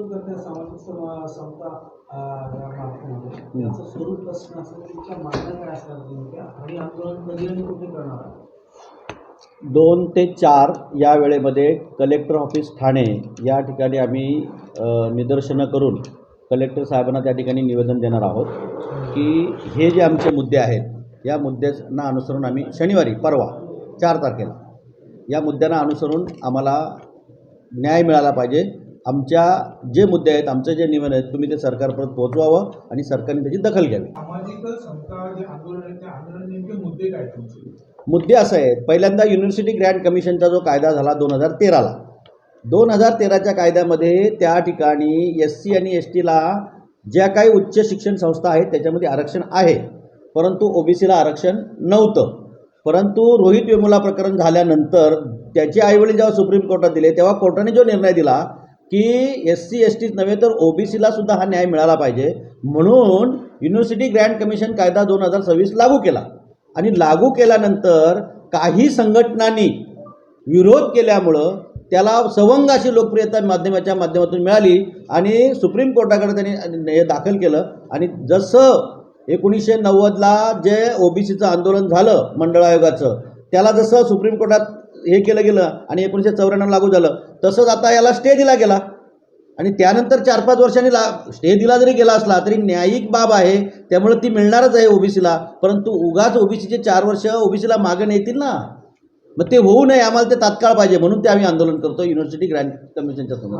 करते सामाजिक समता या माध्यमातून याचं स्वरूप कसं असेल, तुमच्या मागण्या काय असणार नेमक्या आणि आंदोलन कधी आणि कुठे करणार आहे? 2 ते 4 या वेळेमध्ये कलेक्टर ऑफिस ठाणे या ठिकाणी आम्ही निदर्शनं करून कलेक्टर साहेबांना त्या ठिकाणी निवेदन देणार आहोत की हे जे आमचे मुद्दे आहेत या मुद्द्यांना अनुसरून आम्ही शनिवारी परवा 4 तारखेला या मुद्द्यांना अनुसरून आम्हाला न्याय मिळाला पाहिजे. आमच्या जे मुद्दे आहेत, आमचे जे निवेदन आहेत, तुम्ही ते सरकारपर्यंत पोहोचवावं आणि सरकारने त्याची दखल घ्यावी. सामाजिक समता जे आंदोलन आहे त्या आंदोलन नेमके मुद्दे काय तुमचे? मुद्दे असे आहेत, पहिल्यांदा युनिव्हर्सिटी ग्रँट कमिशनचा जो कायदा झाला 2013ला 2013च्या कायद्यामध्ये त्या ठिकाणी SC आणि STला ज्या काही उच्च शिक्षण संस्था आहेत त्याच्यामध्ये आरक्षण आहे, परंतु OBCला आरक्षण नव्हतं. परंतु रोहित वेमुला प्रकरण झाल्यानंतर त्याचे आईवडील जेव्हा सुप्रीम कोर्टात दिले तेव्हा कोर्टाने जो निर्णय दिला की SC STच नव्हे तर OBCला सुद्धा हा न्याय मिळाला पाहिजे, म्हणून युनिव्हर्सिटी ग्रँट कमिशन कायदा 2026 लागू केला. आणि लागू केल्यानंतर काही संघटनांनी विरोध केल्यामुळं त्याला सवंग अशी लोकप्रियता माध्यमाच्या माध्यमातून मिळाली आणि सुप्रीम कोर्टाकडे त्यांनी हे दाखल केलं. आणि जसं 1990ला जे OBCचं आंदोलन झालं मंडळ आयोगाचं, त्याला जसं सुप्रीम कोर्टात हे केलं गेलं आणि 1994 लागू झालं, तसंच आता याला स्टे दिला गेला. आणि त्यानंतर 4-5 वर्षांनी स्टे दिला जरी गेला असला तरी न्यायिक बाब आहे, त्यामुळे ती मिळणारच आहे OBCला. परंतु उगाच OBCचे 4 वर्ष OBCला मागे येतील ना, मग ते होऊ नये, आम्हाला ते तात्काळ पाहिजे, म्हणून ते आम्ही आंदोलन करतो युनिव्हर्सिटी ग्रँट कमिशनच्या समोर.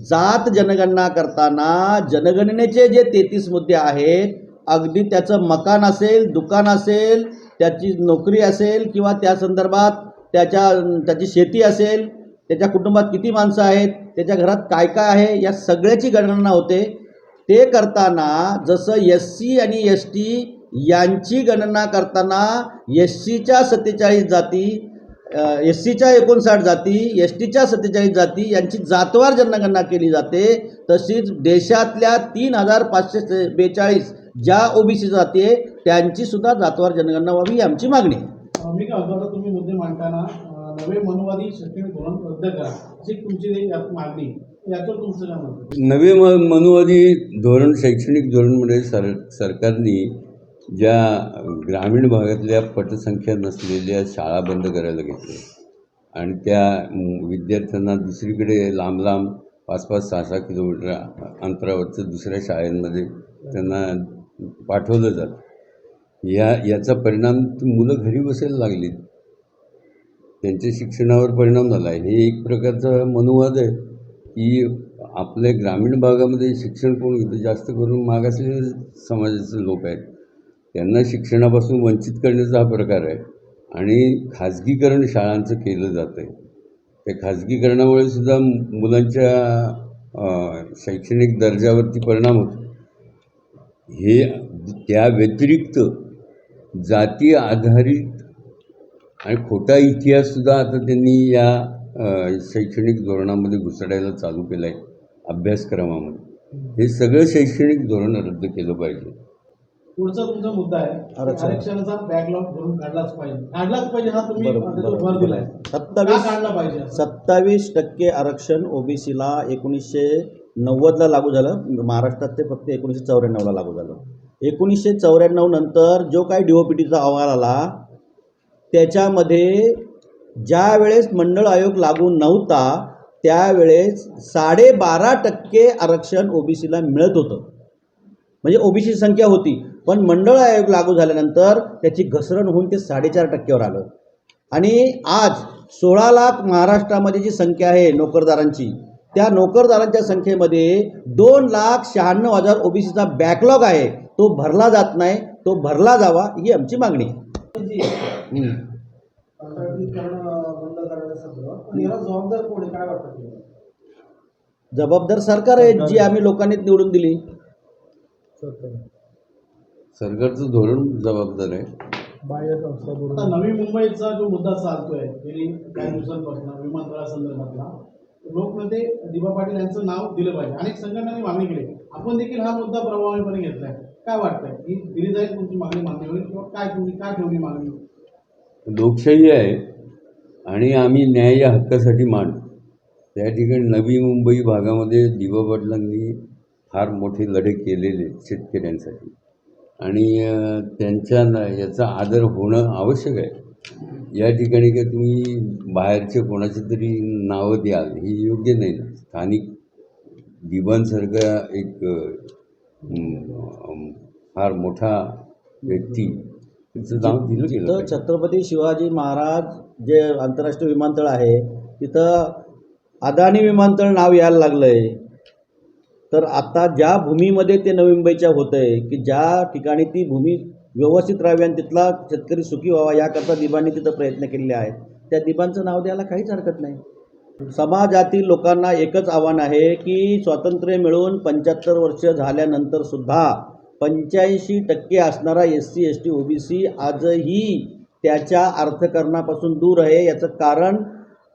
जात जनगणना करताना जनगणनेचे जे 33 मुद्दे आहेत, अगदी त्याचं मकान असेल, दुकान असेल, त्याची नोकरी असेल किंवा त्या संदर्भात त्याची शेती असेल, त्याच्या कुटुंबात किती माणसं आहेत, त्याच्या घरात काय काय आहे, या सगळ्याची गणना होते. ते करताना जसं SC आणि ST यांची गणना करताना SCच्या 47 जाती, SCच्या 59 जाती, STच्या 47 जाती यांची जातवार जनगणना केली जाते. तशीच देशातल्या 3542 ज्या OBC जाती आहे त्यांची सुद्धा जातवार जनगणना व्हावी ही आमची मागणी आहे. मी काय म्हणतो, तुम्ही मुद्दे मांडताना नवे मनुवादी शैक्षणिक धोरण रद्द करा अशी तुमची मागणी, याच्यावर तुमचं काय म्हणतं? नवे मनुवादी धोरण शैक्षणिक धोरणमध्ये सरकारने ज्या ग्रामीण भागातल्या पटसंख्या नसलेल्या शाळा बंद करायला घेतल्या आणि त्या विद्यार्थ्यांना दुसरीकडे लांब 5-5, 6-6 किलोमीटर अंतरावरचं दुसऱ्या शाळांमध्ये त्यांना पाठवलं जातं. याचा परिणाम मुलं घरी बसायला लागली, त्यांच्या शिक्षणावर परिणाम झाला आहे. हे एक प्रकारचा मनुवाद आहे की आपल्या ग्रामीण भागामध्ये शिक्षण कोण घेतं, जास्त करून मागासलेले समाजाचे लोक आहेत, त्यांना शिक्षणापासून वंचित करण्याचा हा प्रकार आहे. आणि खाजगीकरण शाळांचं केलं जातं आहे. त्या खाजगीकरणामुळे सुद्धा मुलांच्या शैक्षणिक दर्जावरती परिणाम होतो. हे त्या व्यतिरिक्त जाती आधारित आणि खोटा इतिहाससुद्धा आता त्यांनी या शैक्षणिक धोरणामध्ये घुसडायला चालू केलं आहे अभ्यासक्रमामध्ये. हे सगळं शैक्षणिक धोरण रद्द केलं पाहिजे. पुढचा तुमचा मुद्दा आहे आरक्षणाचा बॅकलॉग भरून काढलाच पाहिजे हा तुम्ही भर दिलाय. 27% आरक्षण OBCला 1990ला लागू झालं. महाराष्ट्रात ते फक्त 1994ला लागू झालं. 1994 नंतर जो काही DOPTचा अहवाल आला त्याच्यामध्ये ज्या वेळेस मंडळ आयोग लागू नव्हता त्यावेळेस 12.5% आरक्षण OBCला मिळत होतं. म्हणजे OBC संख्या होती, पण मंडळ आयोग लागू झाल्यानंतर त्याची घसरण होऊन ते 4.5%वर आलं. आणि आज 16 लाख महाराष्ट्रामध्ये जी संख्या आहे नोकरदारांची, त्या नोकरदारांच्या संख्येमध्ये 2,96,000 OBCचा बॅकलॉग आहे, तो भरला जात नाही, तो भरला जावा ही आमची मागणी आहे. जबाबदार सरकार आहे जी आम्ही लोकांनी निवडून दिली. सरकारचं धोरण जबाबदार आहे. आता नवी मुंबईचा जो मुद्दा चालतोय गेली काही दिवसांपासून विमानतळासंदर्भातला, लोकनेते दिबा पाटील यांचं नाव दिलं पाहिजे. अनेक संघटनांनी मागणी केली, आपण देखील हा मुद्दा प्रभावीपणे घेतलाय. काय वाटतंय, ही दिली जाईल तुमची मागणी मान्य होईल किंवा काय, तुम्ही काय ठेवली मागणी? लोकशाही आहे आणि आम्ही न्याय या हक्कासाठी मांडतो. त्या ठिकाणी नवी मुंबई भागामध्ये दिवा पाटलांनी फार मोठे लढे केलेले शेतकऱ्यांसाठी आणि त्यांच्या याचा आदर होणं आवश्यक आहे. या ठिकाणी काय तुम्ही बाहेरचे कोणाचे तरी नावं द्याल ही योग्य नाही ना. स्थानिक दिवांसारखा एक फार मोठा व्यक्ती तिचं नाव दिलं गेलं तिथं पाहिजे. छत्रपती शिवाजी महाराज जे आंतरराष्ट्रीय विमानतळ आहे तिथं अदानी विमानतळ नाव यायला लागलं आहे. तर आता ज्या भूमीमध्ये ते नवी मुंबईच्या होतं आहे की ज्या ठिकाणी ती भूमी व्यवस्थित राहावी आणि तिथला शेतकरी सुखी व्हावा याकरता दिबांनी तिथं प्रयत्न केलेले आहेत, त्या दिबांचं नाव द्यायला काहीच हरकत नाही. समाजातील लोकांना एकच आव्हान आहे की स्वातंत्र्य मिळून 75 वर्ष झाल्यानंतर सुद्धा 85% असणारा SC ST OBC आजही त्याच्या अर्थकारणापासून दूर आहे. याचं कारण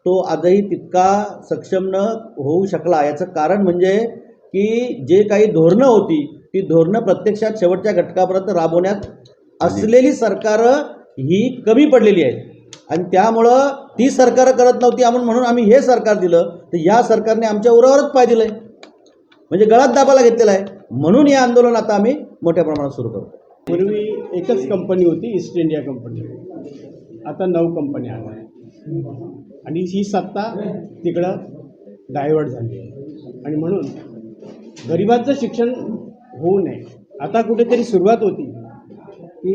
तो आजही तितका सक्षम न होऊ शकला. याचं कारण म्हणजे की जे काही धोरणं होती ती धोरणं प्रत्यक्षात शेवटच्या घटकापर्यंत राबवण्यात असलेली सरकारं ही कमी पडलेली आहेत आणि त्यामुळं ती सरकारं करत नव्हती म्हणून आम्ही हे सरकार दिलं. तर या सरकारने आमच्या उरावरच पाय दिलं आहे, म्हणजे गळात दाबायला घेतलेला आहे. म्हणून हे आंदोलन आता आम्ही मोठ्या प्रमाणात सुरू करतो. पूर्वी एकच कंपनी होती, ईस्ट इंडिया कंपनी. आता 9 कंपन्या आल्या आणि ही सत्ता तिकडं डायव्हर्ट झाली आहे. आणि म्हणून गरिबांचं शिक्षण होऊ नये. आता कुठेतरी सुरुवात होती की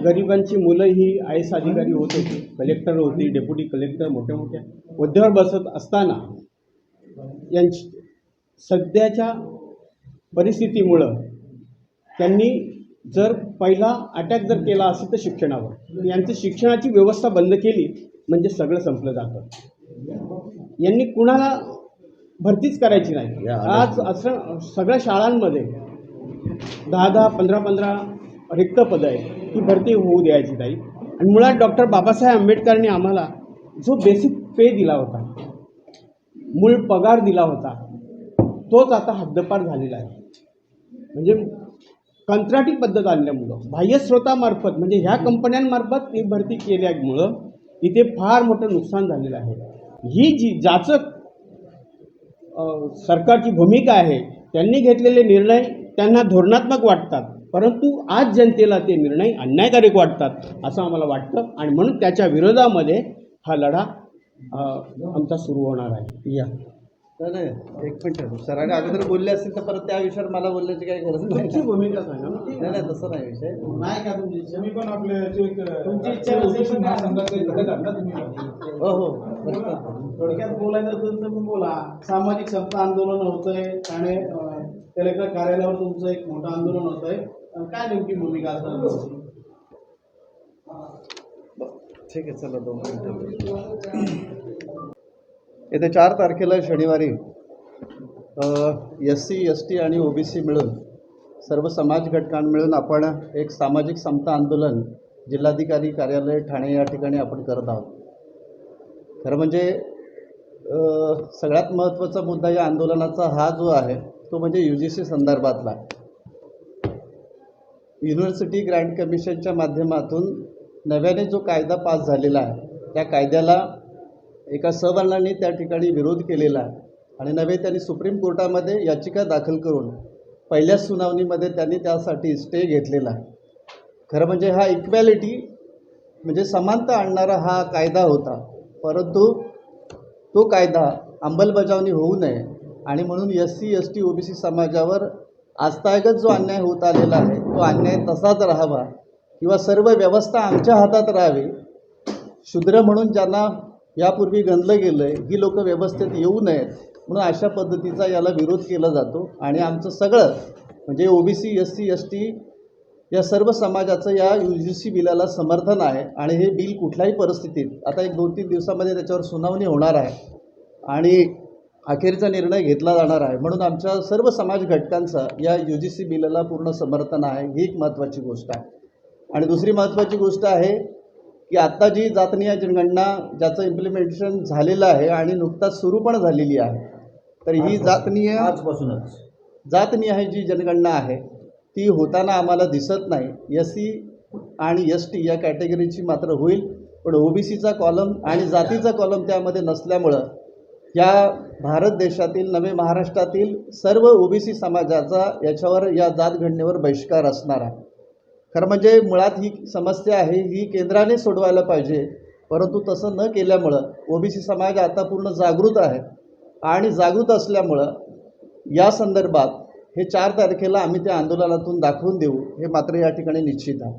गरिबांची मुलं ही IAS अधिकारी होत होती, कलेक्टर होती, डेप्युटी कलेक्टर, मोठ्या मोठ्या हुद्द्यावर बसत असताना यांची सध्याच्या परिस्थितीमुळं त्यांनी जर पहिला अटॅक जर केला असेल तर शिक्षणावर, यांची शिक्षणाची व्यवस्था बंद केली म्हणजे सगळं संपलं जातं. यांनी कुणाला भरतीच करायची नाही. आज असं सगळ्या शाळांमध्ये 10-10, 15-15 रिक्त पदं आहेत, ही भरती होऊ द्यायची नाही. आणि मुळात डॉक्टर बाबासाहेब आंबेडकरांनी आम्हाला जो बेसिक पे दिला होता, मूळ पगार दिला होता, तोच आता हद्दपार झालेला आहे. म्हणजे कंत्राटी पद्धत आणल्यामुळं बाह्य स्रोतामार्फत म्हणजे ह्या कंपन्यांमार्फत ही भरती केल्यामुळं इथे फार मोठं नुकसान झालेलं आहे. ही जी जाचक सरकारची भूमिका आहे, त्यांनी घेतलेले निर्णय त्यांना धोरणात्मक वाटतात, परंतु आज जनतेला ते निर्णय अन्यायकारक वाटतात असं आम्हाला वाटतं. आणि म्हणून त्याच्या विरोधामध्ये हा लढा आमचा सुरू होणार आहे. या नाही, एक मिनिट. सरांनी अगोदर बोलले असतील तर परत त्या विषयावर मला बोलण्याची काही गरज नाही. तुमची भूमिका सांगा. नाही, तसं नाही विषय. नाही का तुमची मी पण आपले तुमची इच्छा नसेल पण महासंघाचे घटक आहात ना तुम्ही. हो. थोडक्यात बोलायचं तर तुम्ही बोला. सामाजिक समता आंदोलन होतंय आणि कलेक्टर कार्यालयावर तुमचं एक मोठं आंदोलन होतंय. काय नेमकी भूमिका असणार तुमची? ठीक आहे, चला 2 मिनिटं. येत्या 4 तारखेला शनिवारी SC ST आणि OBC मिळून सर्व समाज घटकां मिळून आपण एक सामाजिक समता आंदोलन जिल्हाधिकारी कार्यालय ठाणे या ठिकाणी आपण करत आहोत. खरं म्हणजे सगळ्यात महत्त्वाचा मुद्दा या आंदोलनाचा हा जो आहे तो म्हणजे UGC संदर्भातला. युनिव्हर्सिटी ग्रँट कमिशनच्या माध्यमातून नव्याने जो कायदा पास झालेला आहे त्या कायद्याला एका सवर्णांनी त्या ठिकाणी विरोध केलेला आहे आणि नव्हे त्यांनी सुप्रीम कोर्टामध्ये याचिका दाखल करून पहिल्या सुनावणीमध्ये त्यांनी त्यासाठी स्टे घेतलेला आहे. खरं म्हणजे हा इक्वॅलिटी म्हणजे समानता आणणारा हा कायदा होता, परंतु तो कायदा अंमलबजावणी होऊ नये आणि म्हणून SC ST OBC समाजावर आजतागत जो अन्याय होत आलेला आहे तो अन्याय तसाच राहावा किंवा सर्व व्यवस्था आमच्या हातात राहावी. शूद्र म्हणून ज्यांना यापूर्वी गणलं गेलं आहे ही लोक व्यवस्थेत येऊ नयेत म्हणून अशा पद्धतीचा याला विरोध केला जातो. आणि आमचं सगळं म्हणजे OBC SC ST या सर्व समाजाचं या UGC बिलाला समर्थन आहे आणि हे बिल कुठल्याही परिस्थितीत आता एक 2-3 दिवसामध्ये त्याच्यावर सुनावणी होणार आहे आणि अखेरचा निर्णय घेतला जाणार आहे. म्हणून आमच्या सर्व समाज घटकांचा या UGC बिलाला पूर्ण समर्थन आहे, ही एक महत्त्वाची गोष्ट आहे. आणि दुसरी महत्त्वाची गोष्ट आहे की आत्ता जी जातनिहाय जनगणना ज्याचं इम्प्लिमेंटेशन झालेलं आहे आणि नुकताच सुरू पण झालेली आहे, तर ही जातनिहाय जी जनगणना आहे ती होताना आम्हाला दिसत नाही. SC आणि ST या कॅटेगरीची मात्र होईल. पण ओबीसीचा कॉलम आणि जातीचा कॉलम त्यामध्ये नसल्यामुळं या भारत देशातील नवे महाराष्ट्रातील सर्व ओबीसी समाजाचा याच्यावर या जातघडणीवर बहिष्कार असणार आहे. खरं म्हणजे मुळात ही समस्या आहे ही केंद्राने सोडवायला पाहिजे, परंतु तसं न केल्यामुळं ओबीसी समाज आता पूर्ण जागृत आहे आणि जागृत असल्यामुळं या संदर्भात हे 4 तारखेला आम्ही त्या आंदोलनातून दाखवून देऊ हे मात्र या ठिकाणी निश्चित आहे.